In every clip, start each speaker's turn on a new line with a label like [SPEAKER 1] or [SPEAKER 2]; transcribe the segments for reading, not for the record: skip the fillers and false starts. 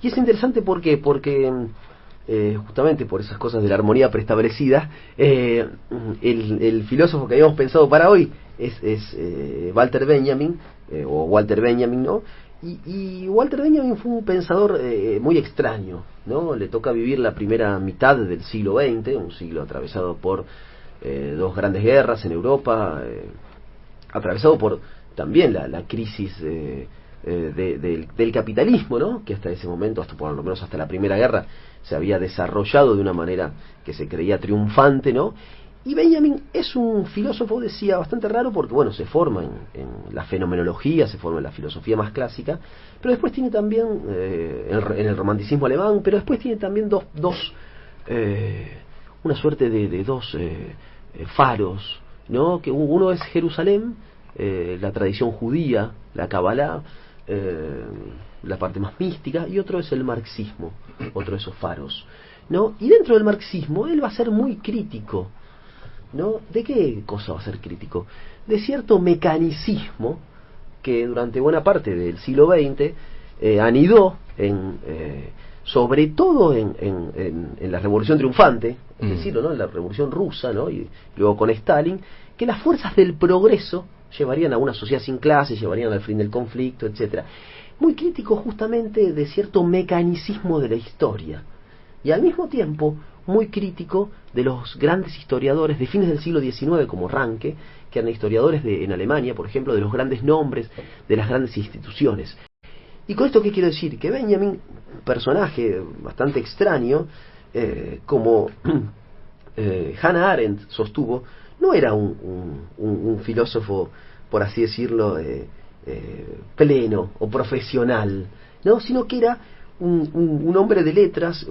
[SPEAKER 1] Y es interesante porque justamente por esas cosas de la armonía preestablecida, el filósofo que habíamos pensado para hoy es Walter Benjamin, o Walter Benjamin, ¿no? Y Walter Benjamin fue un pensador muy extraño, ¿no? Le toca vivir la primera mitad del siglo XX, un siglo atravesado por dos grandes guerras en Europa, atravesado por también la crisis del capitalismo, ¿no? Que hasta ese momento, hasta por lo menos hasta la Primera Guerra, se había desarrollado de una manera que se creía triunfante, ¿no? Y Benjamin es un filósofo, decía, bastante raro porque, bueno, se forma en la fenomenología, se forma en la filosofía más clásica, pero después tiene también, en el romanticismo alemán, pero después tiene también una suerte de dos faros, ¿no? Que uno es Jerusalén, la tradición judía, la Kabbalah, la parte más mística, y otro es el marxismo, otro de esos faros, ¿no? Y dentro del marxismo él va a ser muy crítico, ¿no? ¿De qué cosa va a ser crítico? De cierto mecanicismo que durante buena parte del siglo XX anidó sobre todo en la Revolución Triunfante, es decir, ¿no? En la Revolución Rusa, ¿no? Y luego con Stalin, que las fuerzas del progreso llevarían a una sociedad sin clases, llevarían al fin del conflicto, etcétera. Muy crítico justamente de cierto mecanicismo de la historia, y al mismo tiempo muy crítico de los grandes historiadores de fines del siglo XIX como Ranke, que eran historiadores en Alemania, por ejemplo, de los grandes nombres, de las grandes instituciones. ¿Y con esto qué quiero decir? Que Benjamin, personaje bastante extraño, como Hannah Arendt sostuvo, no era un filósofo, por así decirlo, pleno o profesional, ¿no? Sino que era un hombre de letras,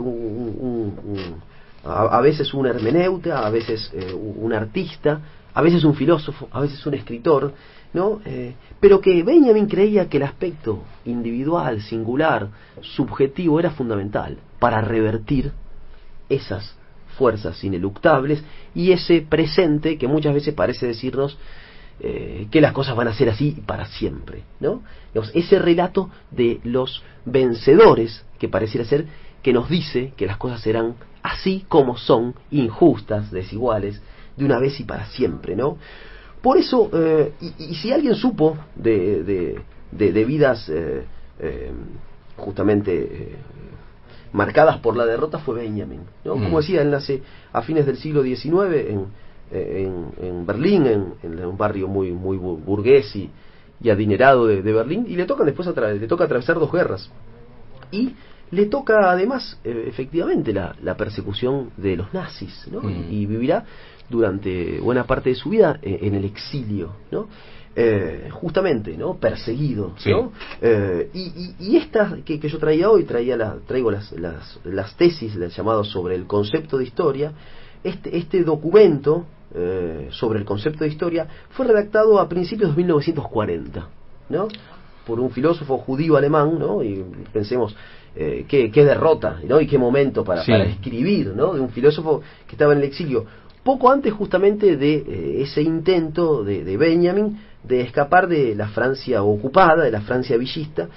[SPEAKER 1] a veces un hermeneuta, a veces un artista, a veces un filósofo, a veces un escritor, ¿no? Pero que Benjamin creía que el aspecto individual, singular, subjetivo era fundamental para revertir esas fuerzas ineluctables y ese presente que muchas veces parece decirnos que las cosas van a ser así para siempre, ¿no? Digamos, ese relato de los vencedores que pareciera ser que nos dice que las cosas serán así como son, injustas, desiguales, de una vez y para siempre, ¿no? Por eso, y si alguien supo de vidas justamente marcadas por la derrota, fue Benjamin, ¿no? Como decía, él nace a fines del siglo XIX en Berlín, en un barrio muy burgués y adinerado de Berlín, y le toca después le toca atravesar dos guerras, y le toca además efectivamente la persecución de los nazis, ¿no? Y vivirá durante buena parte de su vida en el exilio, ¿no? Justamente, ¿no? Perseguido, sí. ¿No? Y esta que yo traía hoy, traigo las tesis llamadas sobre el concepto de historia. Este documento sobre el concepto de historia fue redactado a principios de 1940, ¿no? Por un filósofo judío alemán, ¿no? Y pensemos qué derrota, ¿no? Y qué momento para escribir, ¿no? De un filósofo que estaba en el exilio, poco antes justamente de ese intento de Benjamin de escapar de la Francia ocupada, de la Francia villista,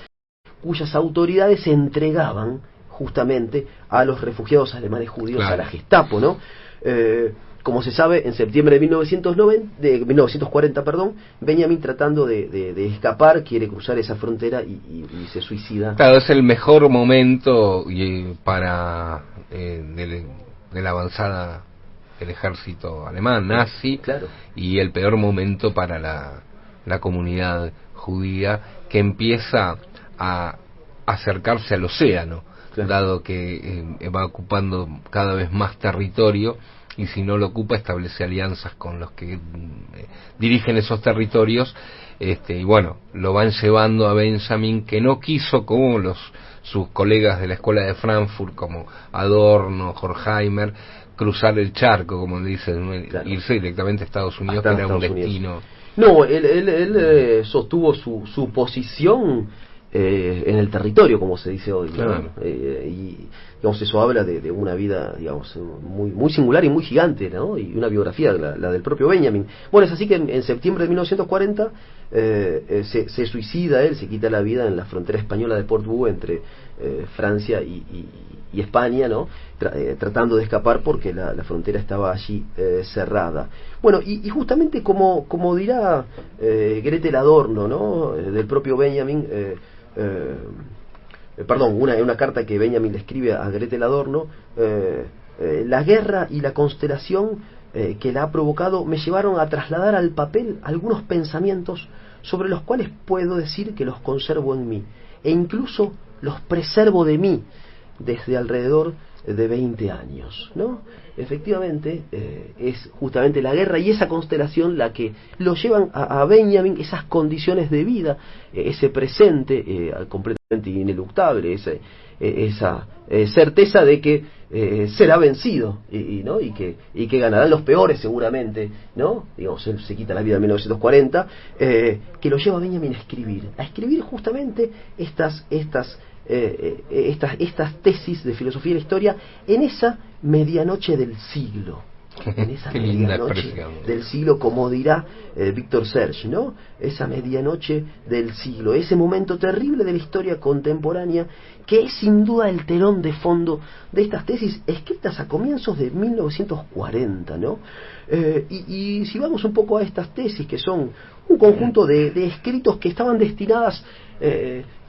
[SPEAKER 1] cuyas autoridades se entregaban justamente a los refugiados alemanes judíos, claro, a la Gestapo, ¿no? Como se sabe, en septiembre de 1940, Benjamin, tratando de escapar, quiere cruzar esa frontera y se suicida.
[SPEAKER 2] Claro, es el mejor momento para de la avanzada del ejército alemán nazi,
[SPEAKER 1] claro,
[SPEAKER 2] y el peor momento para la comunidad judía, que empieza a acercarse al océano, claro, dado que va ocupando cada vez más territorio, y si no lo ocupa establece alianzas con los que dirigen esos territorios, y bueno, lo van llevando a Benjamin, que no quiso, como sus colegas de la escuela de Frankfurt como Adorno, Horkheimer, cruzar el charco, como dicen, claro, irse directamente a Estados Unidos, que era un destino.
[SPEAKER 1] No, él sostuvo su posición en el territorio, como se dice hoy, ¿no?
[SPEAKER 2] Claro.
[SPEAKER 1] Y digamos, eso habla de una vida, digamos, muy, muy singular y muy gigante, ¿no? Y una biografía, la del propio Benjamin. Bueno, es así que en septiembre de 1940 se suicida él, se quita la vida en la frontera española de Portbou entre Francia y España, ¿no? Tratando de escapar porque la frontera estaba allí cerrada. Bueno, y justamente como dirá Gretel Adorno, ¿no? Del propio Benjamin, perdón, una carta que Benjamin le escribe a Gretel Adorno, la guerra y la constelación que la ha provocado me llevaron a trasladar al papel algunos pensamientos sobre los cuales puedo decir que los conservo en mí, e incluso los preservo de mí desde alrededor de 20 años, ¿no? Efectivamente, es justamente la guerra y esa constelación la que lo llevan a Benjamin, esas condiciones de vida, ese presente completamente ineluctable, esa certeza de que será vencido ¿no? y que ganarán los peores seguramente, ¿no? Digamos, él se quita la vida en 1940, que lo lleva a Benjamin a escribir justamente estas tesis de filosofía y la historia en esa medianoche del siglo. En esa medianoche del siglo, como dirá Víctor Serge, ¿no? Esa medianoche del siglo, ese momento terrible de la historia contemporánea, que es sin duda el telón de fondo de estas tesis escritas a comienzos de 1940, ¿no? Y si vamos un poco a estas tesis, que son un conjunto de escritos que estaban destinadas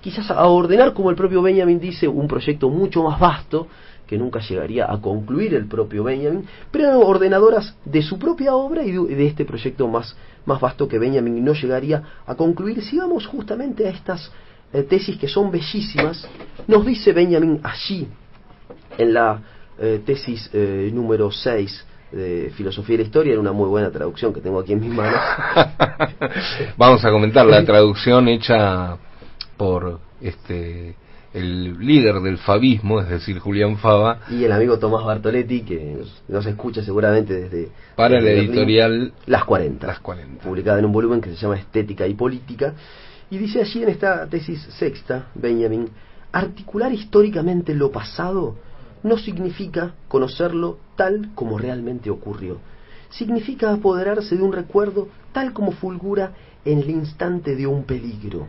[SPEAKER 1] quizás a ordenar, como el propio Benjamin dice, un proyecto mucho más vasto, que nunca llegaría a concluir el propio Benjamin, pero eran ordenadoras de su propia obra y de este proyecto más vasto que Benjamin no llegaría a concluir. Si vamos justamente a estas tesis que son bellísimas, nos dice Benjamin allí, en la tesis número 6 de Filosofía y la Historia, en una muy buena traducción que tengo aquí en mis manos.
[SPEAKER 2] Vamos a comentar la traducción hecha por el líder del favismo, es decir, Julián Fava,
[SPEAKER 1] y el amigo Tomás Bartoletti, que nos escucha seguramente desde
[SPEAKER 2] la
[SPEAKER 1] Berlín,
[SPEAKER 2] editorial
[SPEAKER 1] Las 40, publicada en un volumen que se llama Estética y Política, y dice allí en esta tesis sexta, Benjamin: articular históricamente lo pasado no significa conocerlo tal como realmente ocurrió, significa apoderarse de un recuerdo tal como fulgura en el instante de un peligro.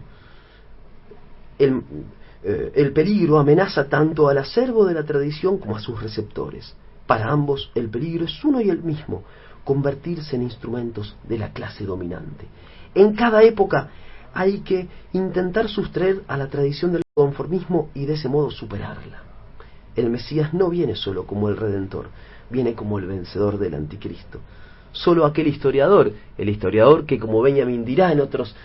[SPEAKER 1] El peligro amenaza tanto al acervo de la tradición como a sus receptores. Para ambos el peligro es uno y el mismo: convertirse en instrumentos de la clase dominante. En cada época hay que intentar sustraer a la tradición del conformismo y de ese modo superarla. El Mesías no viene solo como el Redentor, viene como el vencedor del Anticristo. Solo aquel historiador, el historiador que, como Benjamin dirá en otros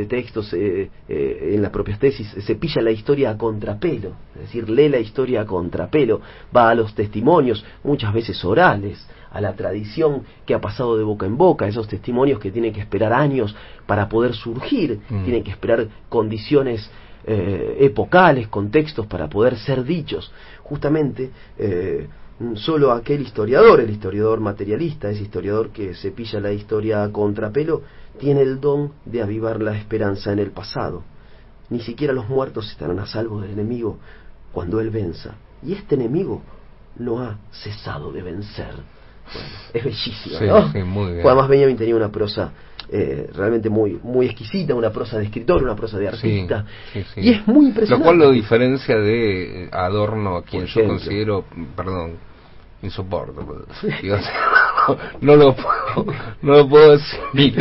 [SPEAKER 1] textos, en las propias tesis, se pilla la historia a contrapelo, es decir, lee la historia a contrapelo, va a los testimonios, muchas veces orales, a la tradición que ha pasado de boca en boca, esos testimonios que tienen que esperar años para poder surgir, tienen que esperar condiciones epocales, contextos para poder ser dichos. Justamente solo aquel historiador, el historiador materialista, ese historiador que se pilla la historia a contrapelo, tiene el don de avivar la esperanza en el pasado. Ni siquiera los muertos estarán a salvo del enemigo cuando él venza, y este enemigo no ha cesado de vencer. Bueno, es bellísimo,
[SPEAKER 2] sí,
[SPEAKER 1] ¿no?
[SPEAKER 2] Sí, muy bien.
[SPEAKER 1] Además Benjamin tenía una prosa realmente muy exquisita, una prosa de escritor, una prosa de artista,
[SPEAKER 2] sí.
[SPEAKER 1] y es muy impresionante.
[SPEAKER 2] Lo cual lo diferencia de Adorno, a quien yo considero, insoportable. No lo puedo decir,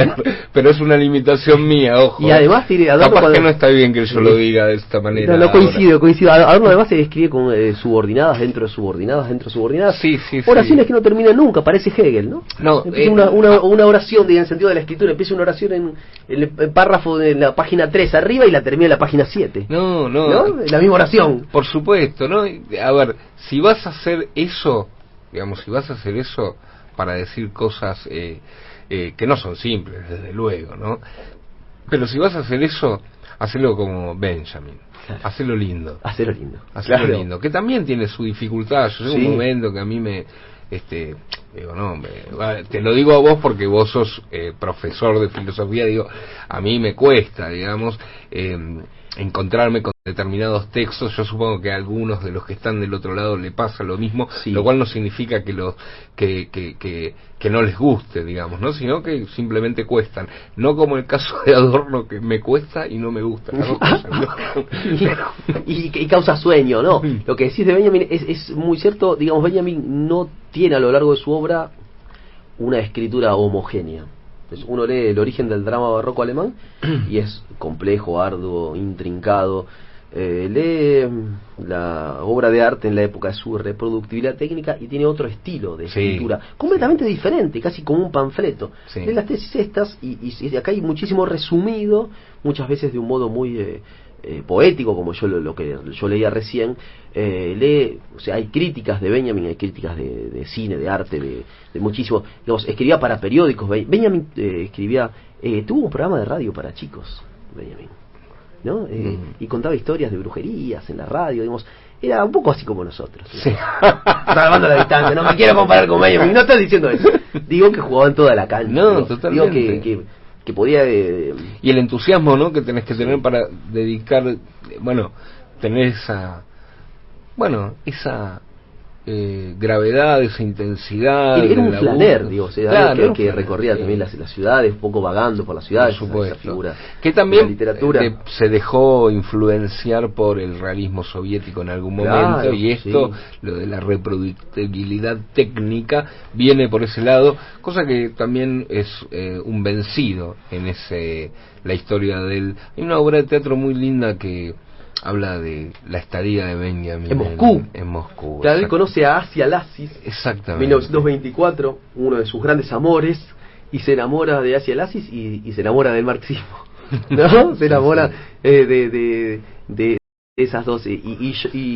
[SPEAKER 2] pero es una limitación mía, ojo.
[SPEAKER 1] Y además Adorno,
[SPEAKER 2] capaz que no está bien que yo lo diga de esta manera.
[SPEAKER 1] No coincido. Adorno además se escribe con subordinadas dentro de subordinadas dentro de subordinadas.
[SPEAKER 2] Sí.
[SPEAKER 1] Oraciones que no terminan nunca, parece Hegel, ¿no?
[SPEAKER 2] No,
[SPEAKER 1] una oración, en el sentido de la escritura, empieza una oración en el párrafo de la página 3 arriba y la termina en la página 7.
[SPEAKER 2] No.
[SPEAKER 1] La misma oración.
[SPEAKER 2] Por supuesto, ¿no? A ver, si vas a hacer eso, para decir cosas que no son simples, desde luego, ¿no? Pero si vas a hacer eso, hacelo como Benjamin, claro. Hacelo lindo,
[SPEAKER 1] claro.
[SPEAKER 2] Lindo, que también tiene su dificultad. Yo tengo un momento que a mí me digo, no, te lo digo a vos porque vos sos profesor de filosofía, digo, a mí me cuesta, digamos, encontrarme con determinados textos. Yo supongo que a algunos de los que están del otro lado le pasa lo mismo,
[SPEAKER 1] Sí.
[SPEAKER 2] lo cual no significa que que no les guste, digamos, ¿no? Sino que simplemente cuestan, no como el caso de Adorno, que me cuesta y no me gusta, las dos cosas, ¿no?
[SPEAKER 1] y causa sueño, ¿no? Lo que decís de Benjamin es muy cierto. Digamos, Benjamin no tiene a lo largo de su obra una escritura homogénea. Entonces, uno lee El origen del drama barroco alemán y es complejo, arduo, intrincado. Lee la obra de arte en la época de su reproductibilidad técnica y tiene otro estilo de escritura, completamente diferente, casi como un panfleto. Lee las tesis estas y acá hay muchísimo resumido, muchas veces de un modo muy poético, como yo lo que yo leía recién. Lee, o sea, hay críticas de Benjamin, hay críticas de cine, de arte, de muchísimo. Digamos, escribía para periódicos. Benjamin escribía, tuvo un programa de radio para chicos, Benjamin, ¿no? Y contaba historias de brujerías en la radio, digamos. Era un poco así como nosotros.
[SPEAKER 2] Sí.
[SPEAKER 1] Salvando la distancia, no me quiero comparar con Benjamin, no estoy diciendo eso. Digo que jugaba en toda la cancha.
[SPEAKER 2] No, totalmente.
[SPEAKER 1] Digo que podía...
[SPEAKER 2] y el entusiasmo, ¿no?, que tenés que tener para dedicar, bueno, tener esa gravedad, esa intensidad.
[SPEAKER 1] Era un flaner, digo, o sea,
[SPEAKER 2] claro,
[SPEAKER 1] que recorría también las ciudades, un poco vagando por las ciudades, esa figura
[SPEAKER 2] que también
[SPEAKER 1] de la literatura.
[SPEAKER 2] Se dejó influenciar por el realismo soviético en algún momento, y esto, lo de la reproductibilidad técnica, viene por ese lado, cosa que también es un vencido en la historia del... Hay una obra de teatro muy linda que habla de la estadía de Benjamin en Moscú.
[SPEAKER 1] Claro, él conoce a Asia Lassis,
[SPEAKER 2] exactamente,
[SPEAKER 1] 1924, uno de sus grandes amores, y se enamora de Asia Lassis y se enamora del marxismo, ¿no? Se enamora de esas dos.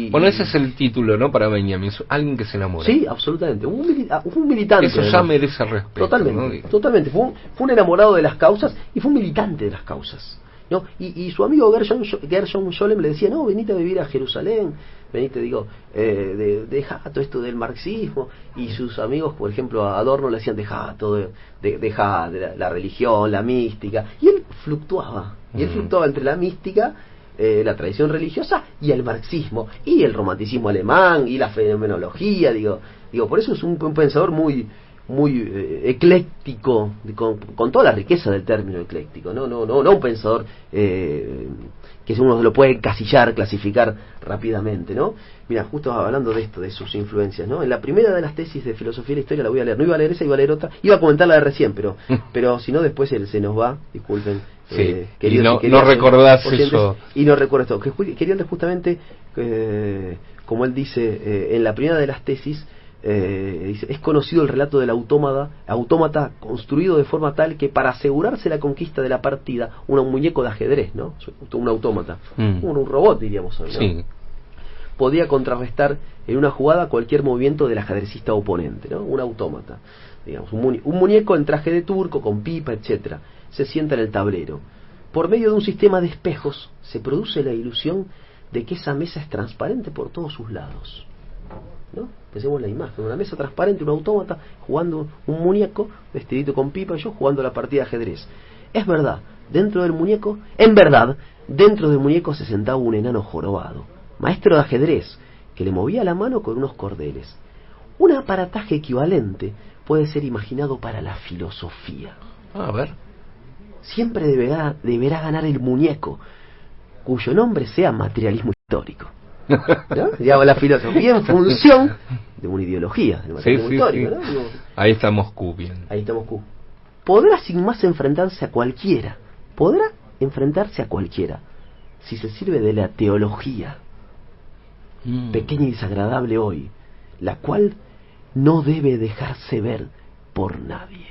[SPEAKER 2] Bueno, ese es el título, ¿no?, para Benjamin, alguien que se enamora.
[SPEAKER 1] Sí, absolutamente, un militante.
[SPEAKER 2] Eso ya merece respeto.
[SPEAKER 1] Totalmente,
[SPEAKER 2] ¿no?
[SPEAKER 1] Totalmente. Fue un enamorado de las causas y fue un militante de las causas, ¿no? Y su amigo Gershon Scholem le decía, no, venite a vivir a Jerusalén, venite, deja todo esto del marxismo. Y sus amigos, por ejemplo, a Adorno le decían, deja todo, deja la religión, la mística. Y él fluctuaba, entre la mística, la tradición religiosa, y el marxismo, y el romanticismo alemán, y la fenomenología, por eso es un pensador muy ecléctico, con toda la riqueza del término ecléctico, no un pensador que uno lo puede encasillar, clasificar rápidamente, ¿no? Mira, justo hablando de esto, de sus influencias, ¿no? En la primera de las tesis de filosofía de la historia la voy a leer, no iba a leer esa, iba a leer otra, iba a comentar la de recién, pero si no después se nos va, disculpen.
[SPEAKER 2] Queridos, no recordás eso.
[SPEAKER 1] Y no recuerdo esto, que quería leer justamente, como él dice, en la primera de las tesis, dice, es conocido el relato del autómata construido de forma tal que para asegurarse la conquista de la partida, un muñeco de ajedrez, ¿no? Un autómata, un robot, diríamos hoy, ¿no?
[SPEAKER 2] Sí.
[SPEAKER 1] Podía contrarrestar en una jugada cualquier movimiento del ajedrecista oponente, ¿no? Un autómata, digamos, un muñeco en traje de turco, con pipa, etcétera. Se sienta en el tablero. Por medio de un sistema de espejos se produce la ilusión de que esa mesa es transparente por todos sus lados, ¿no? Pensemos la imagen, una mesa transparente, un autómata jugando, un muñeco vestidito con pipa, y yo jugando la partida de ajedrez. Es verdad, dentro del muñeco se sentaba un enano jorobado, maestro de ajedrez, que le movía la mano con unos cordeles. Un aparataje equivalente puede ser imaginado para la filosofía.
[SPEAKER 2] A ver.
[SPEAKER 1] Siempre deberá ganar el muñeco, cuyo nombre sea materialismo histórico, ¿no? Digamos, la filosofía en función de una ideología del materialismo histórico, ¿no?
[SPEAKER 2] Ahí está Moscú, bien.
[SPEAKER 1] Ahí está Moscú. Podrá sin más enfrentarse a cualquiera, si se sirve de la teología, pequeña y desagradable hoy, la cual no debe dejarse ver por nadie.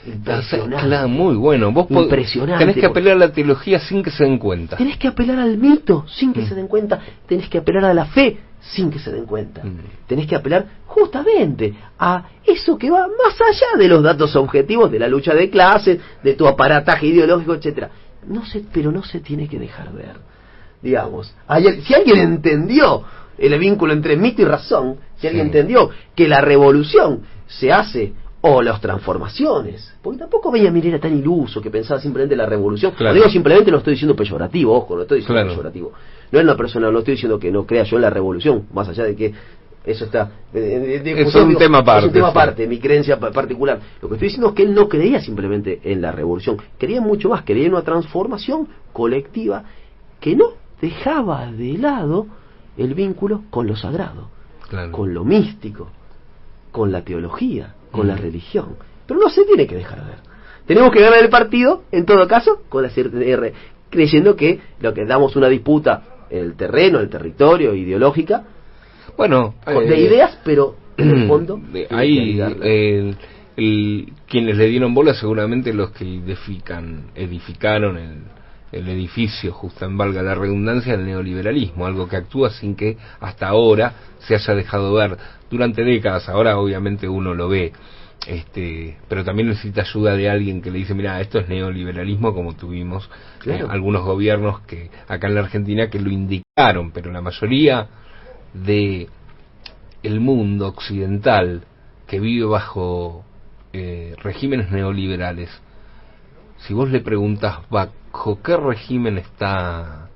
[SPEAKER 1] Impresionante.
[SPEAKER 2] Claro, muy bueno. Vos tenés que apelar a la teología sin que se den cuenta.
[SPEAKER 1] Tenés que apelar al mito sin que se den cuenta. Tenés que apelar a la fe sin que se den cuenta. Tenés que apelar justamente a eso que va más allá de los datos objetivos de la lucha de clases, de tu aparataje ideológico, etcétera. Pero no se tiene que dejar ver. Digamos, si alguien entendió el vínculo entre mito y razón, si alguien entendió que la revolución se hace o las transformaciones, porque tampoco Benjamin era tan iluso que pensaba simplemente en la revolución.
[SPEAKER 2] Claro.
[SPEAKER 1] Lo digo simplemente, no estoy diciendo peyorativo, ojo, no estoy diciendo
[SPEAKER 2] Claro.
[SPEAKER 1] peyorativo. No es una persona, no estoy diciendo que no crea yo en la revolución, más allá de que eso está...
[SPEAKER 2] es un tema aparte.
[SPEAKER 1] Es un tema
[SPEAKER 2] sí.
[SPEAKER 1] aparte, mi creencia particular. Lo que estoy diciendo es que él no creía simplemente en la revolución, creía mucho más, creía en una transformación colectiva que no dejaba de lado el vínculo con lo sagrado,
[SPEAKER 2] Claro.
[SPEAKER 1] con lo místico, con la teología, con la religión. Pero no se tiene que dejar de ver. Tenemos que ganar el partido, en todo caso, con la CR, creyendo que lo que damos una disputa en el terreno, el territorio, ideológica,
[SPEAKER 2] Bueno,
[SPEAKER 1] de ideas, pero en el fondo
[SPEAKER 2] ahí quienes le dieron bola seguramente los que edificaron el edificio, justo en valga la redundancia, del neoliberalismo, algo que actúa sin que hasta ahora se haya dejado ver durante décadas. Ahora obviamente uno lo ve, pero también necesita ayuda de alguien que le dice, mira, esto es neoliberalismo, como tuvimos
[SPEAKER 1] Claro.
[SPEAKER 2] algunos gobiernos que acá en la Argentina que lo indicaron, pero la mayoría de el mundo occidental que vive bajo regímenes neoliberales, si vos le preguntas bajo qué régimen está,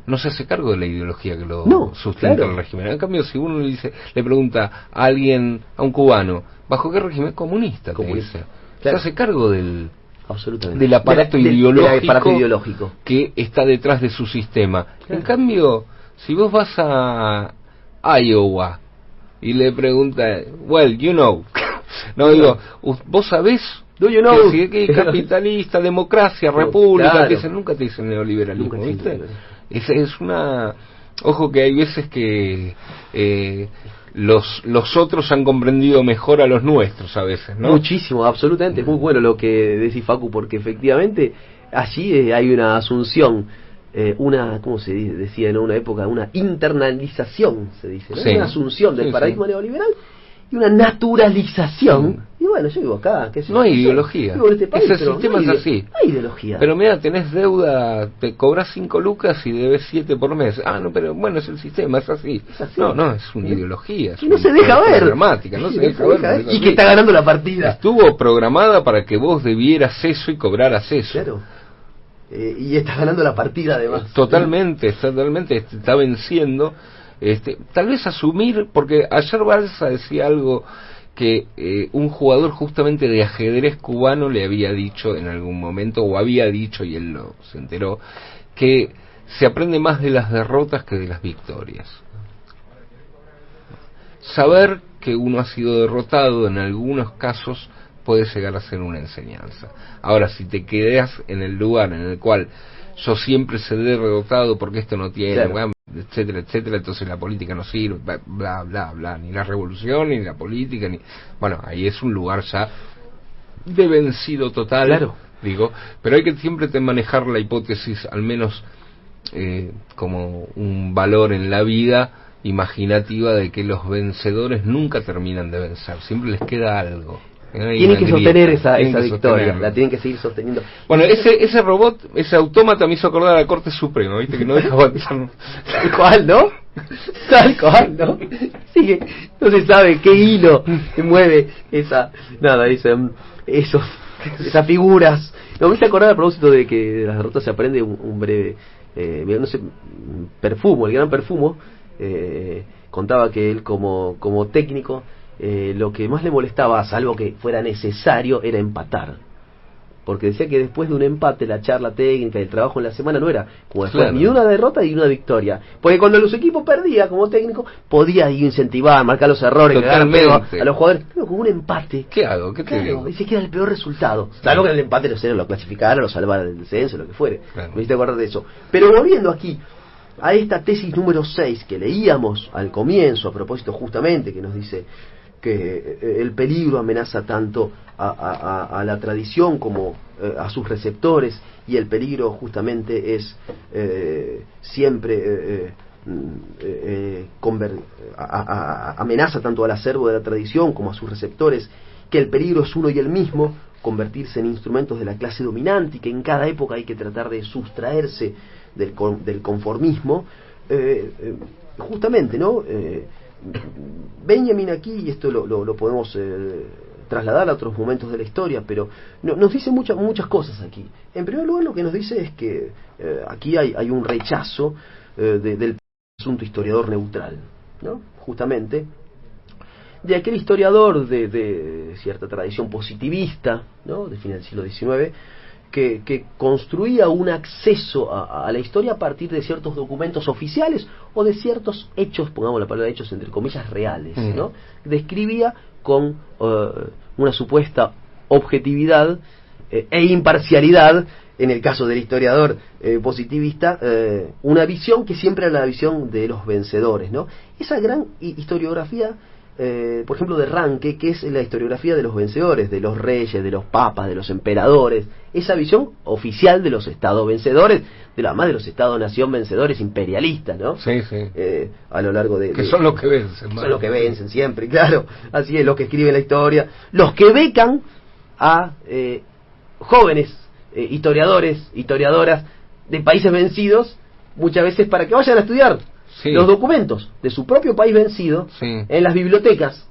[SPEAKER 2] no se hace cargo de la ideología que lo sustenta,
[SPEAKER 1] claro.
[SPEAKER 2] el régimen. En cambio, si uno le pregunta a alguien, a un cubano, ¿bajo qué régimen? Comunista, te dice.
[SPEAKER 1] Claro.
[SPEAKER 2] Se hace cargo del
[SPEAKER 1] absolutamente
[SPEAKER 2] aparato
[SPEAKER 1] ideológico
[SPEAKER 2] que está detrás de su sistema.
[SPEAKER 1] Claro.
[SPEAKER 2] En cambio, si vos vas a Iowa y le preguntas, well, you know, no digo, vos sabés
[SPEAKER 1] do you know
[SPEAKER 2] que capitalista, democracia, república,
[SPEAKER 1] claro.
[SPEAKER 2] que nunca te dicen neoliberalismo,
[SPEAKER 1] Nunca
[SPEAKER 2] ¿viste?
[SPEAKER 1] dicen
[SPEAKER 2] Es una, ojo que hay veces que los otros han comprendido mejor a los nuestros a veces, ¿no?
[SPEAKER 1] Muchísimo, absolutamente, es muy bueno lo que decís, Facu, porque efectivamente allí hay una asunción, una, ¿cómo se decía en una época? Una internalización, se dice, ¿no?
[SPEAKER 2] Sí.
[SPEAKER 1] Una asunción del
[SPEAKER 2] Sí,
[SPEAKER 1] paradigma
[SPEAKER 2] sí.
[SPEAKER 1] neoliberal y una naturalización. Y bueno, yo vivo acá, qué sé yo,
[SPEAKER 2] No hay ideología.
[SPEAKER 1] vivo en este país,
[SPEAKER 2] Ese
[SPEAKER 1] pero
[SPEAKER 2] sistema es así.
[SPEAKER 1] No hay ideología.
[SPEAKER 2] Pero mira, tenés deuda, te cobras 5 lucas y debes 7 por mes. Ah, no, pero bueno, es el sistema, es así.
[SPEAKER 1] Es así.
[SPEAKER 2] No, es una ideología.
[SPEAKER 1] Y no se deja ver.
[SPEAKER 2] Dramática, no
[SPEAKER 1] Sí,
[SPEAKER 2] se deja ver.
[SPEAKER 1] Y que está ganando la partida.
[SPEAKER 2] Estuvo programada para que vos debieras eso y cobraras eso.
[SPEAKER 1] Claro. Y está ganando la partida además.
[SPEAKER 2] Totalmente, está venciendo. Tal vez asumir, porque ayer Balsa decía algo que un jugador justamente de ajedrez cubano le había dicho en algún momento, o había dicho, y él se enteró, que se aprende más de las derrotas que de las victorias. Saber que uno ha sido derrotado en algunos casos puede llegar a ser una enseñanza. Ahora, si te quedas en el lugar en el cual yo siempre seré derrotado porque esto no tiene,
[SPEAKER 1] claro.
[SPEAKER 2] etcétera, etcétera, entonces la política no sirve, bla, bla, bla, ni la revolución, ni la política, ni... Bueno, ahí es un lugar ya de vencido total,
[SPEAKER 1] claro.
[SPEAKER 2] Digo, pero hay que siempre manejar la hipótesis, al menos como un valor en la vida imaginativa, de que los vencedores nunca terminan de vencer, siempre les queda algo.
[SPEAKER 1] Tienen que sostener esa victoria, la tienen que seguir sosteniendo.
[SPEAKER 2] Bueno, ese robot, ese autómata me hizo acordar a la Corte Suprema, ¿viste? Que no deja avanzar.
[SPEAKER 1] Tal cual, ¿no? Tal cual, ¿no? Sigue, no se sabe qué hilo mueve esas figuras. No, me hice acordar a propósito de que de las derrotas se aprende un breve, no sé, Perfumo, el gran Perfumo, contaba que él como técnico, lo que más le molestaba, salvo que fuera necesario, era empatar, porque decía que después de un empate la charla técnica y el trabajo en la semana no era como después,
[SPEAKER 2] claro,
[SPEAKER 1] ni una derrota ni una victoria, porque cuando los equipos perdían como técnico podía incentivar, marcar los errores, que a los jugadores, pero con un empate,
[SPEAKER 2] ¿qué hago? ¿Qué te digo?
[SPEAKER 1] Dice que era el peor resultado, salvo que en el empate lo clasificara, lo salvara del descenso, lo que fuere, me hiciste acordar de eso. Pero volviendo aquí a esta tesis número 6 que leíamos al comienzo, a propósito justamente que nos dice que el peligro amenaza tanto a la tradición como a sus receptores, y el peligro justamente es siempre amenaza tanto al acervo de la tradición como a sus receptores, que el peligro es uno y el mismo, convertirse en instrumentos de la clase dominante, y que en cada época hay que tratar de sustraerse del conformismo, justamente, ¿no? Benjamin aquí, y esto lo podemos trasladar a otros momentos de la historia, pero nos dice muchas cosas aquí. En primer lugar, lo que nos dice es que aquí hay un rechazo del asunto historiador neutral, ¿no? Justamente de aquel historiador de cierta tradición positivista, ¿no? De final del siglo XIX, que construía un acceso a la historia a partir de ciertos documentos oficiales o de ciertos hechos, pongamos la palabra hechos entre comillas, reales, ¿no? Describía con una supuesta objetividad e imparcialidad, en el caso del historiador positivista, una visión que siempre era la visión de los vencedores, ¿no? Esa gran historiografía, por ejemplo, de Ranke, que es la historiografía de los vencedores, de los reyes, de los papas, de los emperadores, esa visión oficial de los estados vencedores, además de los estados-nación vencedores imperialistas, ¿no?
[SPEAKER 2] Sí, sí.
[SPEAKER 1] A lo largo de...
[SPEAKER 2] Que son los que vencen.
[SPEAKER 1] Son los que vencen siempre, claro. Así es, los que escriben la historia. Los que becan a jóvenes historiadores, historiadoras de países vencidos, muchas veces para que vayan a estudiar los documentos de su propio país vencido en las bibliotecas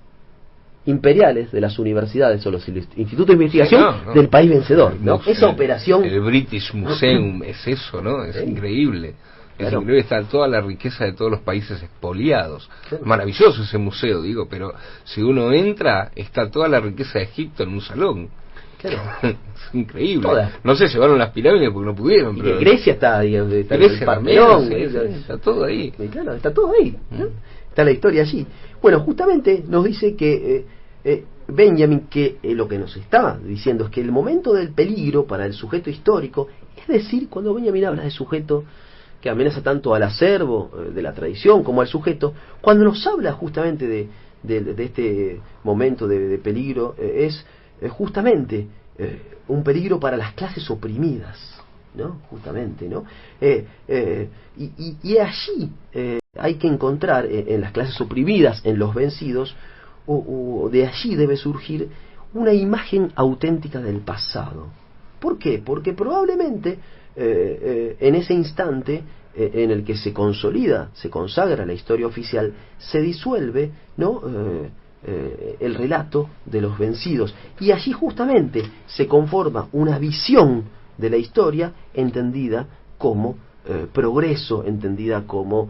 [SPEAKER 1] imperiales de las universidades o los institutos de investigación del país vencedor, ¿no? Esa operación...
[SPEAKER 2] El British Museum es eso, ¿no? Es increíble. Es increíble, está toda la riqueza de todos los países expoliados. Maravilloso ese museo, digo, pero si uno entra, está toda la riqueza de Egipto en un salón. Es increíble. No se llevaron las pirámides porque no pudieron. Pero
[SPEAKER 1] Grecia está el Parmenón,
[SPEAKER 2] está todo ahí.
[SPEAKER 1] Claro, está todo ahí, ¿no? Está la historia allí. Bueno, justamente nos dice que Benjamin, que lo que nos está diciendo es que el momento del peligro para el sujeto histórico, es decir, cuando Benjamin habla de sujeto que amenaza tanto al acervo de la tradición como al sujeto, cuando nos habla justamente de este momento de peligro, es justamente un peligro para las clases oprimidas, ¿no? Justamente, ¿no? Y allí hay que encontrar en las clases oprimidas, en los vencidos, o de allí debe surgir una imagen auténtica del pasado. ¿Por qué? Porque probablemente en ese instante en el que se consolida, se consagra la historia oficial, se disuelve, ¿no? El relato de los vencidos, y allí justamente se conforma una visión de la historia entendida como progreso, entendida como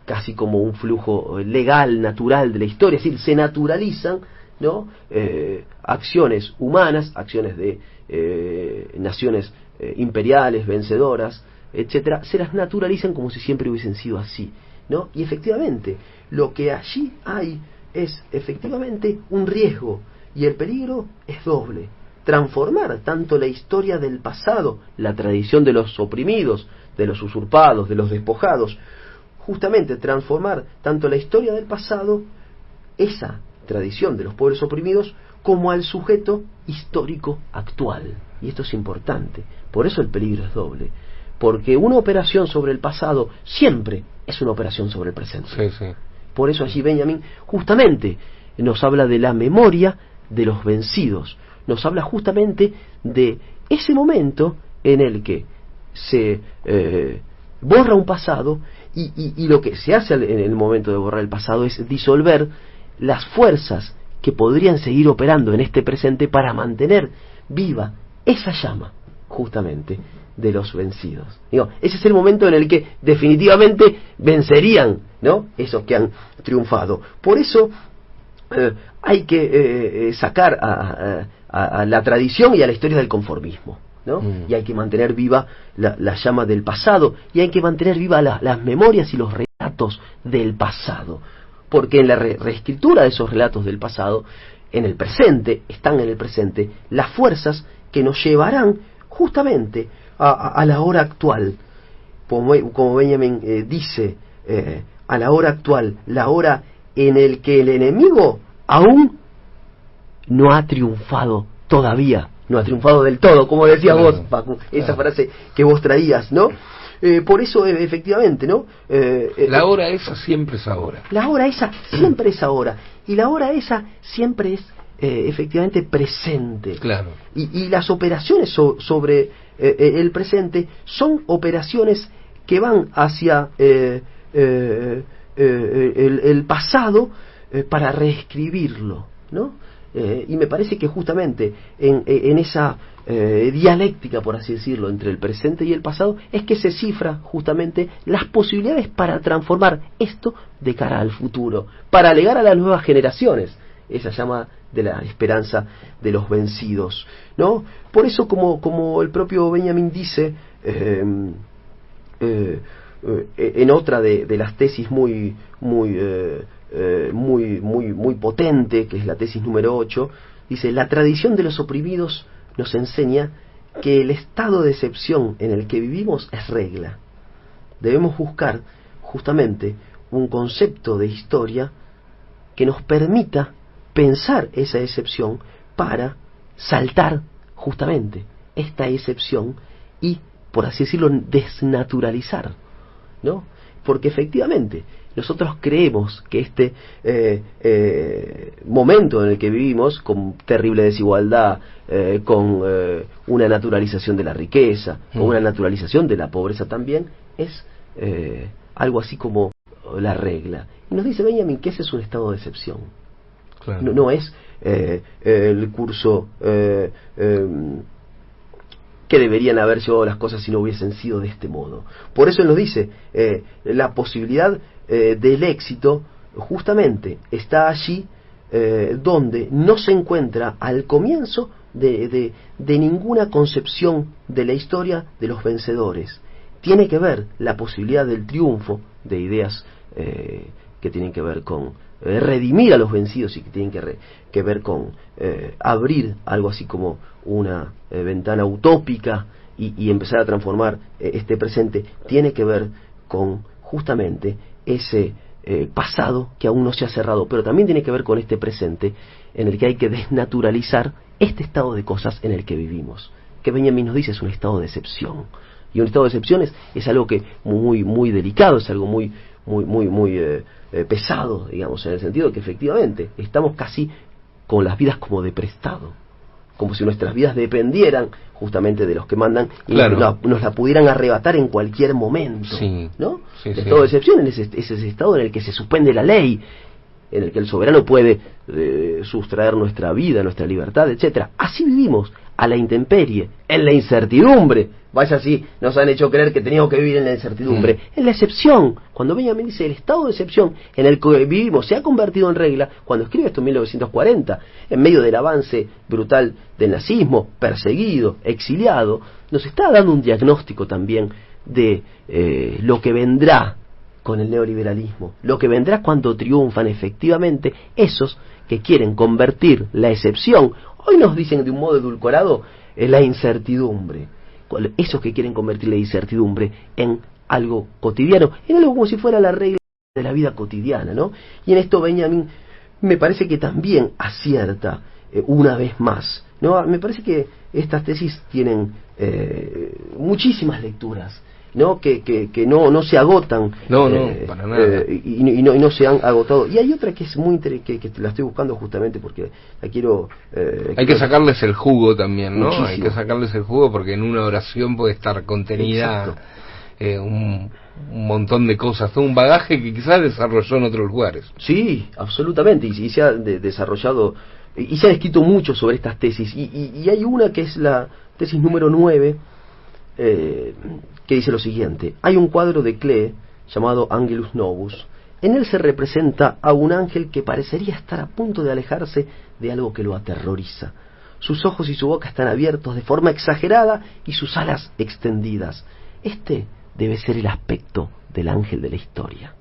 [SPEAKER 1] casi como un flujo legal, natural de la historia, es decir, se naturalizan, ¿no? Acciones humanas, acciones de naciones imperiales, vencedoras, etcétera, se las naturalizan como si siempre hubiesen sido así, ¿no? Y efectivamente, lo que allí hay es efectivamente un riesgo, y el peligro es doble: transformar tanto la historia del pasado, la tradición de los oprimidos, de los usurpados, de los despojados, justamente transformar tanto la historia del pasado, esa tradición de los pueblos oprimidos, como al sujeto histórico actual. Y esto es importante, por eso el peligro es doble, porque una operación sobre el pasado siempre es una operación sobre el presente.
[SPEAKER 2] Sí, sí.
[SPEAKER 1] Por eso allí Benjamin justamente nos habla de la memoria de los vencidos, nos habla justamente de ese momento en el que se borra un pasado, y lo que se hace en el momento de borrar el pasado es disolver las fuerzas que podrían seguir operando en este presente para mantener viva esa llama justamente de los vencidos. Digo, ese es el momento en el que definitivamente vencerían, ¿no?, esos que han triunfado. Por eso hay que sacar a la tradición y a la historia del conformismo, ¿no? Y hay que mantener viva la llama del pasado, y hay que mantener viva las memorias y los relatos del pasado, porque en la reescritura de esos relatos del pasado, en el presente, están en el presente las fuerzas que nos llevarán justamente a la hora actual, como Benjamin dice, a la hora actual, la hora en el que el enemigo aún no ha triunfado todavía, no ha triunfado del todo, como decías vos, Paco, esa frase que vos traías, ¿no? Por eso, efectivamente, ¿no?
[SPEAKER 2] La hora esa siempre es ahora.
[SPEAKER 1] La hora esa siempre es ahora, y la hora esa siempre es efectivamente presente.
[SPEAKER 2] Claro.
[SPEAKER 1] Y las operaciones sobre el presente son operaciones que van hacia el pasado para reescribirlo, ¿no? Y me parece que justamente en esa dialéctica, por así decirlo, entre el presente y el pasado, es que se cifra justamente las posibilidades para transformar esto de cara al futuro, para legar a las nuevas generaciones esa llama de la esperanza de los vencidos, ¿no? Por eso, como el propio Benjamin dice, en otra de las tesis muy potente, que es la tesis número 8, dice: la tradición de los oprimidos nos enseña que el estado de excepción en el que vivimos es regla. Debemos buscar justamente un concepto de historia que nos permita pensar esa excepción para saltar justamente esta excepción y, por así decirlo, desnaturalizar, ¿no? Porque efectivamente nosotros creemos que este momento en el que vivimos, con terrible desigualdad, con una naturalización de la riqueza, con una naturalización de la pobreza también, es algo así como la regla. Y nos dice Benjamin que ese es un estado de excepción. Claro. No es el curso que deberían haber llevado las cosas si no hubiesen sido de este modo. Por eso él nos dice, la posibilidad del éxito justamente está allí donde no se encuentra al comienzo de ninguna concepción de la historia de los vencedores. Tiene que ver la posibilidad del triunfo de ideas que tienen que ver con redimir a los vencidos y que tienen que ver con abrir algo así como una ventana utópica y empezar a transformar este presente. Tiene que ver con justamente ese pasado que aún no se ha cerrado, pero también tiene que ver con este presente en el que hay que desnaturalizar este estado de cosas en el que vivimos, que Benjamin nos dice es un estado de excepción. Y un estado de excepción es algo que muy delicado, es algo muy pesado, digamos, en el sentido de que efectivamente estamos casi con las vidas como de prestado, como si nuestras vidas dependieran justamente de los que mandan y claro, nos la pudieran arrebatar en cualquier momento, sí, ¿no? Sí, el estado de excepción es ese estado en el que se suspende la ley, en el que el soberano puede sustraer nuestra vida, nuestra libertad, etcétera. Así vivimos, a la intemperie, en la incertidumbre. Vaya, así nos han hecho creer que teníamos que vivir en la incertidumbre, en la excepción. Cuando Benjamin dice el estado de excepción en el que vivimos se ha convertido en regla, cuando escribe esto en 1940, en medio del avance brutal del nazismo, perseguido, exiliado, nos está dando un diagnóstico también de lo que vendrá con el neoliberalismo, lo que vendrá cuando triunfan efectivamente esos que quieren convertir la excepción, hoy nos dicen de un modo edulcorado, la incertidumbre, esos que quieren convertir la incertidumbre en algo cotidiano, en algo como si fuera la regla de la vida cotidiana, ¿no? Y en esto Benjamin me parece que también acierta una vez más, ¿no? Me parece que estas tesis tienen muchísimas lecturas, ¿no? Que no se agotan,
[SPEAKER 2] para nada,
[SPEAKER 1] y no se han agotado. Y hay otra que es muy interesante, que la estoy buscando justamente porque la quiero
[SPEAKER 2] hay que sacarles el jugo también, ¿no? Muchísimo. Hay que sacarles el jugo porque en una oración puede estar contenida un montón de cosas, todo un bagaje que quizás desarrolló en otros lugares.
[SPEAKER 1] Sí, absolutamente, y se ha desarrollado y se ha escrito mucho sobre estas tesis, y hay una que es la tesis número 9, que dice lo siguiente: hay un cuadro de Klee llamado Angelus Novus. En él se representa a un ángel que parecería estar a punto de alejarse de algo que lo aterroriza. Sus ojos y su boca están abiertos de forma exagerada y sus alas extendidas. Este debe ser el aspecto del ángel de la historia.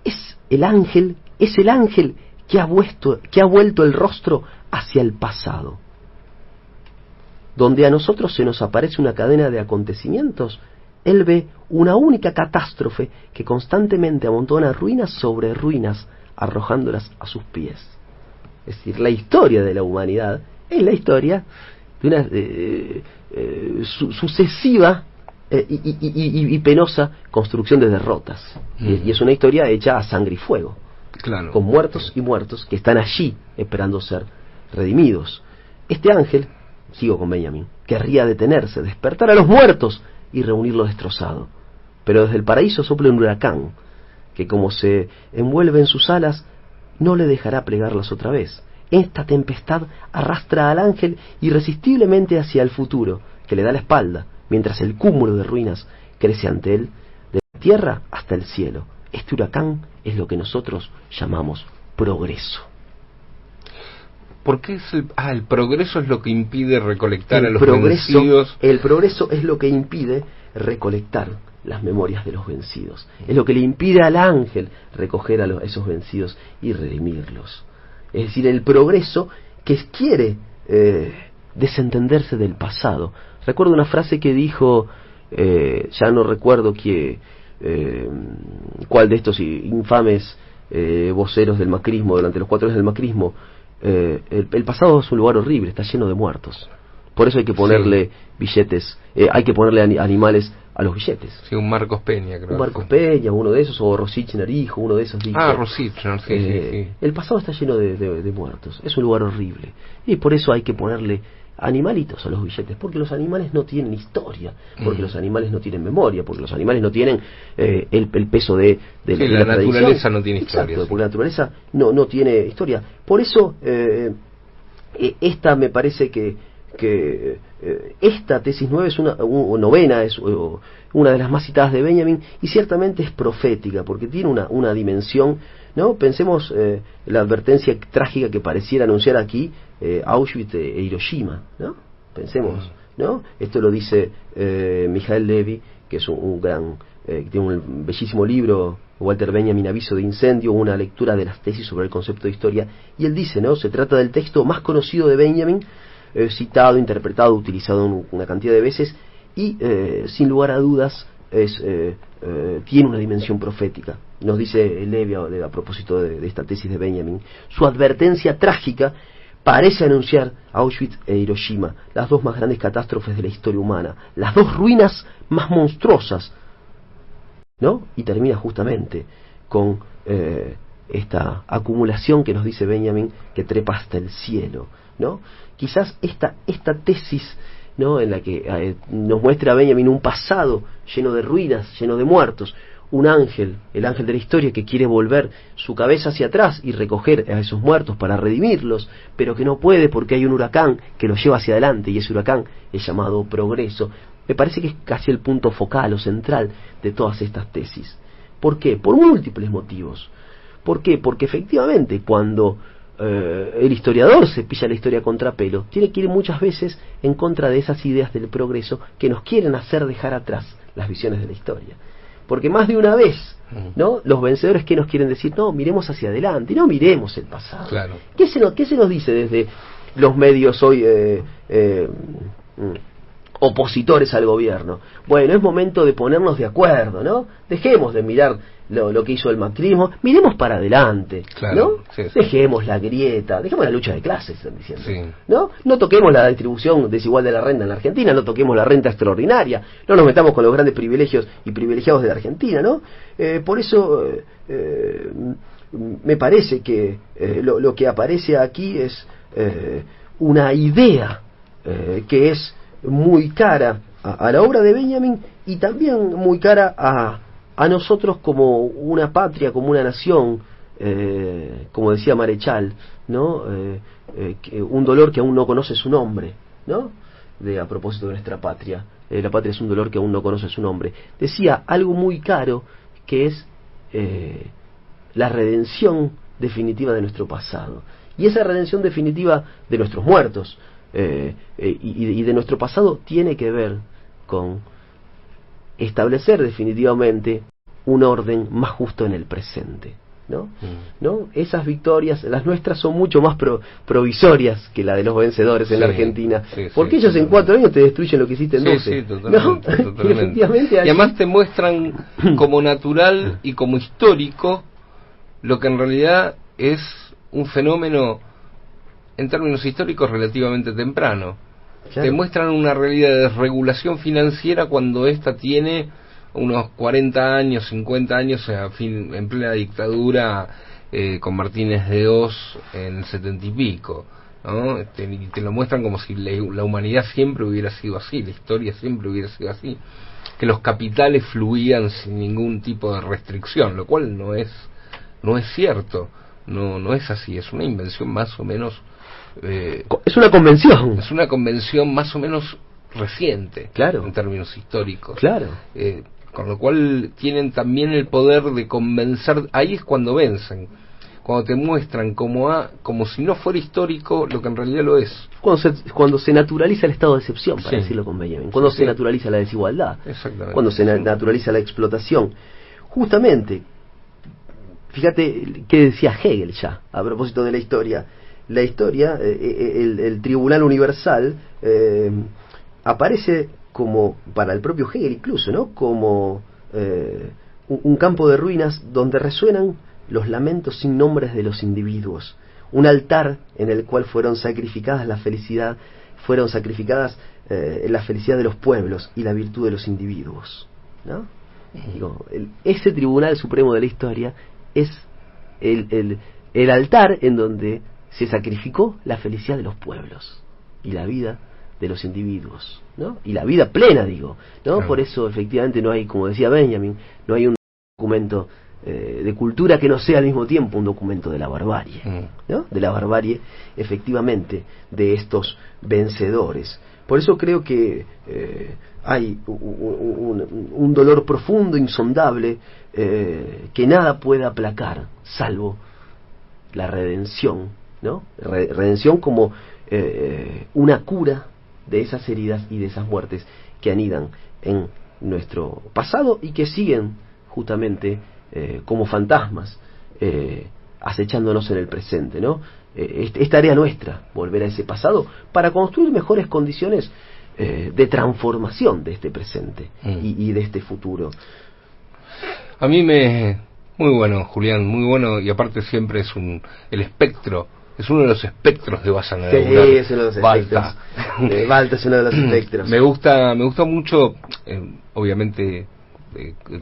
[SPEAKER 1] Es el ángel que ha vuelto el rostro hacia el pasado. Donde a nosotros se nos aparece una cadena de acontecimientos, él ve una única catástrofe que constantemente amontona ruinas sobre ruinas, arrojándolas a sus pies. Es decir, la historia de la humanidad es la historia de una sucesiva y penosa construcción de derrotas. Y es una historia hecha a sangre y fuego,
[SPEAKER 2] claro,
[SPEAKER 1] con muertos y muertos que están allí esperando ser redimidos. Este ángel, sigo con Benjamin, querría detenerse, despertar a los muertos y reunir lo destrozado. Pero desde el paraíso sopla un huracán que, como se envuelve en sus alas, no le dejará plegarlas otra vez. Esta tempestad arrastra al ángel irresistiblemente hacia el futuro, que le da la espalda, mientras el cúmulo de ruinas crece ante él, de la tierra hasta el cielo. Este huracán es lo que nosotros llamamos progreso.
[SPEAKER 2] ¿Por qué es el progreso es lo que impide recolectar a los vencidos?
[SPEAKER 1] El progreso es lo que impide recolectar las memorias de los vencidos. Es lo que le impide al ángel recoger a esos vencidos y redimirlos. Es decir, el progreso que quiere desentenderse del pasado. Recuerdo una frase que dijo, ya no recuerdo cuál de estos infames voceros del macrismo, durante los 4 años del macrismo, el pasado es un lugar horrible, está lleno de muertos. Por eso hay que ponerle billetes, hay que ponerle animales a los billetes.
[SPEAKER 2] Sí, un Marcos Peña, creo.
[SPEAKER 1] Un Marcos Peña, uno de esos, o Rosichner hijo, uno de esos dijo.
[SPEAKER 2] Rosichner, sí.
[SPEAKER 1] El pasado está lleno de muertos, es un lugar horrible. Y por eso hay que ponerle animalitos a los billetes, porque los animales no tienen historia, porque los animales no tienen memoria, porque los animales no tienen el peso de
[SPEAKER 2] la naturaleza no tiene historia.
[SPEAKER 1] Exacto, porque la naturaleza no tiene historia. Por eso esta me parece que esta tesis 9 es novena, es una de las más citadas de Benjamin, y ciertamente es profética, porque tiene una dimensión, ¿no? Pensemos la advertencia trágica que pareciera anunciar aquí Auschwitz e Hiroshima, ¿no? Pensemos, ¿no? Esto lo dice Mijael Levy, que es un gran, tiene un bellísimo libro, Walter Benjamin, Aviso de incendio, una lectura de las tesis sobre el concepto de historia, y él dice, ¿no? Se trata del texto más conocido de Benjamin, citado, interpretado, utilizado una cantidad de veces, y sin lugar a dudas tiene una dimensión profética. Nos dice Levi a propósito de esta tesis de Benjamin, su advertencia trágica parece anunciar Auschwitz e Hiroshima, las dos más grandes catástrofes de la historia humana, las dos ruinas más monstruosas, ¿no? Y termina justamente con esta acumulación que nos dice Benjamin, que trepa hasta el cielo, ¿no? Quizás esta tesis, ¿no?, en la que nos muestra a Benjamin un pasado lleno de ruinas, lleno de muertos, un ángel, el ángel de la historia, que quiere volver su cabeza hacia atrás y recoger a esos muertos para redimirlos, pero que no puede porque hay un huracán que los lleva hacia adelante, y ese huracán es llamado progreso. Me parece que es casi el punto focal o central de todas estas tesis. ¿Por qué? Por múltiples motivos. ¿Por qué? Porque efectivamente cuando el historiador se pilla la historia a contrapelo, tiene que ir muchas veces en contra de esas ideas del progreso que nos quieren hacer dejar atrás las visiones de la historia. Porque más de una vez, ¿no?, los vencedores, ¿qué nos quieren decir? No, miremos hacia adelante, no miremos el pasado.
[SPEAKER 2] Claro.
[SPEAKER 1] ¿Qué se nos dice desde los medios hoy opositores al gobierno? Bueno, es momento de ponernos de acuerdo, ¿no? Dejemos de mirar lo que hizo el macrismo, miremos para adelante,
[SPEAKER 2] claro,
[SPEAKER 1] ¿no?
[SPEAKER 2] Sí.
[SPEAKER 1] Dejemos la grieta, dejemos la lucha de clases, están diciendo,
[SPEAKER 2] sí.
[SPEAKER 1] ¿no? No toquemos la distribución desigual de la renta en la Argentina, no toquemos la renta extraordinaria, no nos metamos con los grandes privilegios y privilegiados de la Argentina, ¿no? Por eso me parece que lo que aparece aquí es una idea que es muy cara a la obra de Benjamin, y también muy cara a nosotros como una patria, como una nación, como decía Marechal, ¿no? Un dolor que aún no conoce su nombre, ¿no? A propósito de nuestra patria, la patria es un dolor que aún no conoce su nombre. Decía algo muy caro, que es la redención definitiva de nuestro pasado, y esa redención definitiva de nuestros muertos y de nuestro pasado tiene que ver con establecer definitivamente un orden más justo en el presente, ¿no? ¿No? Esas victorias, las nuestras, son mucho más provisorias que la de los vencedores en la Argentina, porque ellos en 4 años te destruyen lo que hiciste en 12.
[SPEAKER 2] Totalmente,
[SPEAKER 1] ¿no?
[SPEAKER 2] totalmente.
[SPEAKER 1] Y efectivamente allí...
[SPEAKER 2] Y además te muestran como natural y como histórico lo que en realidad es un fenómeno en términos históricos relativamente temprano. Claro. Te muestran una realidad de desregulación financiera cuando ésta tiene unos 40 años, 50 años, en plena dictadura, con Martínez de Hoz en el 70 y pico, ¿no? Y te lo muestran como si la humanidad siempre hubiera sido así, la historia siempre hubiera sido así, que los capitales fluían sin ningún tipo de restricción, lo cual no es cierto. no es así, es una invención más o menos...
[SPEAKER 1] es una convención.
[SPEAKER 2] Es una convención más o menos reciente,
[SPEAKER 1] claro,
[SPEAKER 2] en términos históricos.
[SPEAKER 1] Claro.
[SPEAKER 2] Con lo cual tienen también el poder de convencer, ahí es cuando vencen, cuando te muestran como si no fuera histórico lo que en realidad lo es.
[SPEAKER 1] Cuando se naturaliza el estado de excepción, para decirlo con Benjamin, cuando se naturaliza la desigualdad, cuando se naturaliza la explotación. Justamente, fíjate qué decía Hegel ya, a propósito de la historia. La historia, el Tribunal Universal, aparece como, para el propio Hegel incluso, ¿no?, como un campo de ruinas donde resuenan los lamentos sin nombres de los individuos, un altar en el cual fueron sacrificadas la felicidad de los pueblos y la virtud de los individuos, ¿no? Digo, ese Tribunal Supremo de la Historia es el altar en donde se sacrificó la felicidad de los pueblos y la vida de los individuos, ¿no? Y la vida plena, digo, ¿no? Claro. Por eso efectivamente no hay, como decía Benjamin, no hay un documento de cultura que no sea al mismo tiempo un documento de la barbarie, ¿no? De la barbarie, efectivamente, de estos vencedores. Por eso creo que hay un dolor profundo, insondable, que nada puede aplacar, salvo la redención, ¿no? Redención como una cura de esas heridas y de esas muertes que anidan en nuestro pasado y que siguen justamente como fantasmas acechándonos en el presente, ¿no? Es tarea nuestra volver a ese pasado para construir mejores condiciones de transformación de este presente y de este futuro.
[SPEAKER 2] A mí muy bueno, Julián, muy bueno, y aparte siempre es el espectro. Es uno de los espectros de Vasan.
[SPEAKER 1] Sí, es uno de los
[SPEAKER 2] Balta.
[SPEAKER 1] espectros. Balta es uno de los espectros.
[SPEAKER 2] Me gusta mucho, obviamente,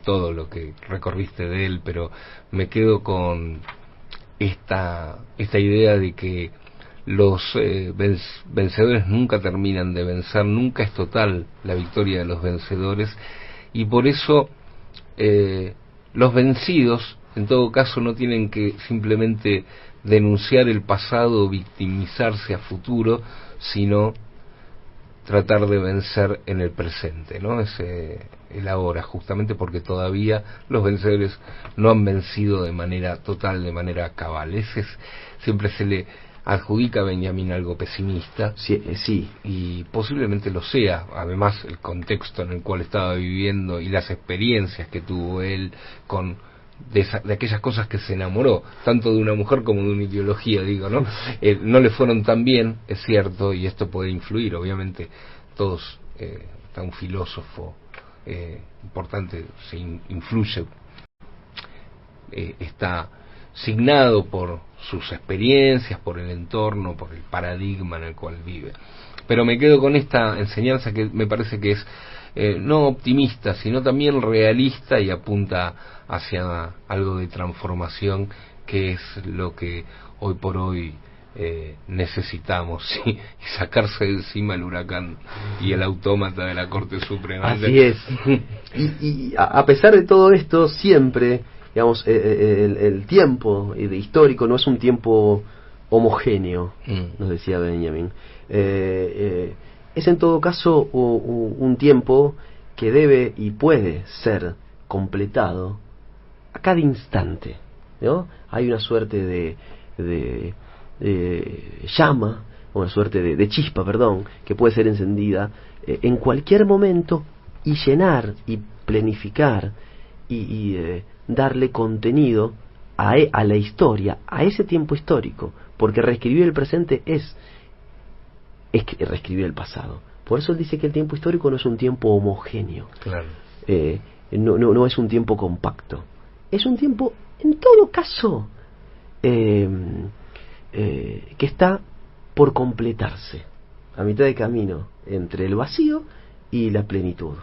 [SPEAKER 2] todo lo que recorriste de él, pero me quedo con esta idea de que los vencedores nunca terminan de vencer, nunca es total la victoria de los vencedores, y por eso los vencidos, en todo caso, no tienen que simplemente denunciar el pasado o victimizarse a futuro, sino tratar de vencer en el presente, ¿no? Es el ahora, justamente porque todavía los vencedores no han vencido de manera total, de manera cabal. Siempre se le adjudica a Benjamin algo pesimista,
[SPEAKER 1] sí,
[SPEAKER 2] y posiblemente lo sea. Además, el contexto en el cual estaba viviendo y las experiencias que tuvo él de aquellas cosas que se enamoró, tanto de una mujer como de una ideología, digo, ¿no? No le fueron tan bien, es cierto, y esto puede influir, obviamente, todos, está un filósofo importante, se influye, está signado por sus experiencias, por el entorno, por el paradigma en el cual vive. Pero me quedo con esta enseñanza que me parece que es no optimista, sino también realista y apunta hacia algo de transformación, que es lo que hoy por hoy necesitamos, ¿sí? Y sacarse de encima el huracán y el autómata de la Corte Suprema.
[SPEAKER 1] Así es. Y a pesar de todo esto, siempre, digamos, el tiempo de histórico no es un tiempo homogéneo, nos decía Benjamin. Es en todo caso un tiempo que debe y puede ser completado a cada instante, ¿no? Hay una suerte de llama, una suerte de chispa, que puede ser encendida en cualquier momento y llenar y planificar y darle contenido a la historia, a ese tiempo histórico, porque reescribir el presente es reescribir el pasado. Por eso él dice que el tiempo histórico no es un tiempo homogéneo.
[SPEAKER 2] Claro.
[SPEAKER 1] No es un tiempo compacto. Es un tiempo, en todo caso, que está por completarse, a mitad de camino entre el vacío y la plenitud.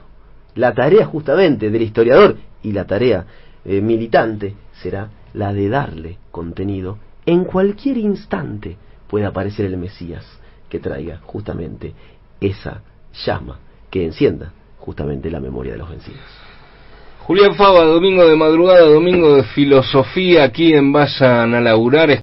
[SPEAKER 1] La tarea justamente del historiador y la tarea militante será la de darle contenido. En cualquier instante puede aparecer el Mesías que traiga justamente esa llama que encienda justamente la memoria de los vencidos.
[SPEAKER 2] Julián Fava, domingo de madrugada, domingo de filosofía aquí en Vayan a Laburar.